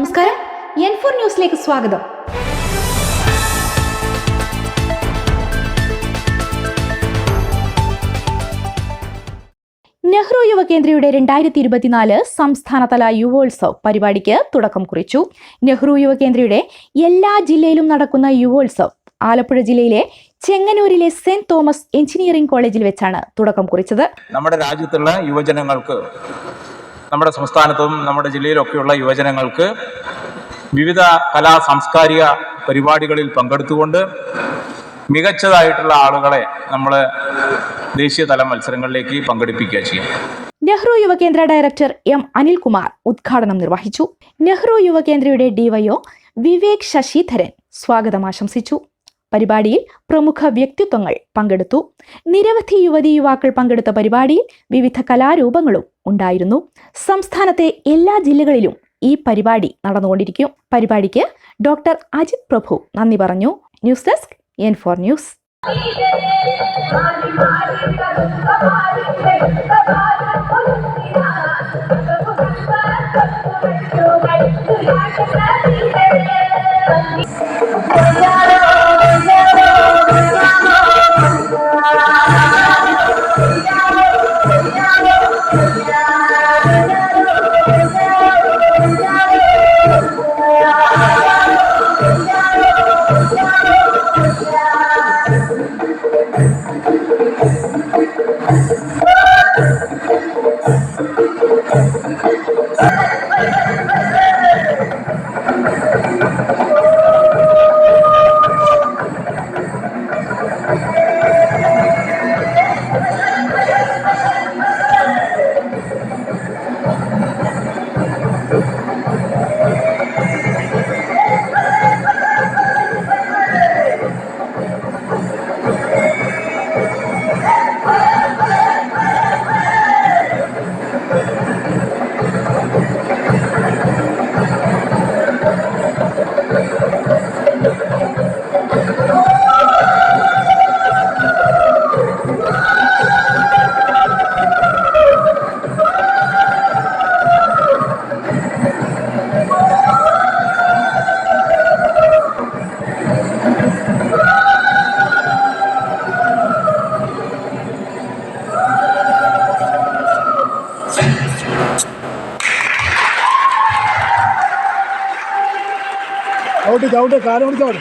നമസ്കാരം, N4 ന്യൂസിലേക്ക് സ്വാഗതം. നെഹ്റു യുവകേന്ദ്രയുടെ 2024 സംസ്ഥാനതല യുവോത്സവ് പരിപാടിക്ക് തുടക്കം കുറിച്ചു. നെഹ്റു യുവകേന്ദ്രയുടെ എല്ലാ ജില്ലയിലും നടക്കുന്ന യുവോത്സവ് ആലപ്പുഴ ജില്ലയിലെ ചെങ്ങന്നൂരിലെ സെന്റ് തോമസ് എഞ്ചിനീയറിംഗ് കോളേജിൽ വെച്ചാണ് തുടക്കം കുറിച്ചത്. നമ്മുടെ രാജ്യത്തുള്ള യുവജനങ്ങൾക്ക്, നമ്മുടെ സംസ്ഥാനത്തും നമ്മുടെ ജില്ലയിലൊക്കെയുള്ള യുവജനങ്ങൾക്ക് വിവിധ കലാ സാംസ്കാരിക പരിപാടികളിൽ പങ്കെടുത്തുകൊണ്ട് മികച്ചതായിട്ടുള്ള ആളുകളെ നമ്മൾ ദേശീയതല മത്സരങ്ങളിലേക്ക് പങ്കെടുപ്പിക്കുക ചെയ്യും. നെഹ്റു യുവകേന്ദ്ര ഡയറക്ടർ M. അനിൽകുമാർ ഉദ്ഘാടനം നിർവഹിച്ചു. നെഹ്റു യുവകേന്ദ്രയുടെ DYO വിവേക് ശശിധരൻ സ്വാഗതം ആശംസിച്ചു. പരിപാടിയിൽ പ്രമുഖ വ്യക്തിത്വങ്ങൾ പങ്കെടുത്തു. നിരവധി യുവതി യുവാക്കൾ പങ്കെടുത്ത പരിപാടിയിൽ വിവിധ കലാരൂപങ്ങളും ഉണ്ടായിരുന്നു. സംസ്ഥാനത്തെ എല്ലാ ജില്ലകളിലും ഈ പരിപാടി നടന്നുകൊണ്ടിരിക്കും. പരിപാടിക്ക് ഡോക്ടർ അജിത് പ്രഭു നന്ദി പറഞ്ഞു. News desk N4 news. ചവിട്ട് കാലം കൊണ്ട് ചവിട്ട്.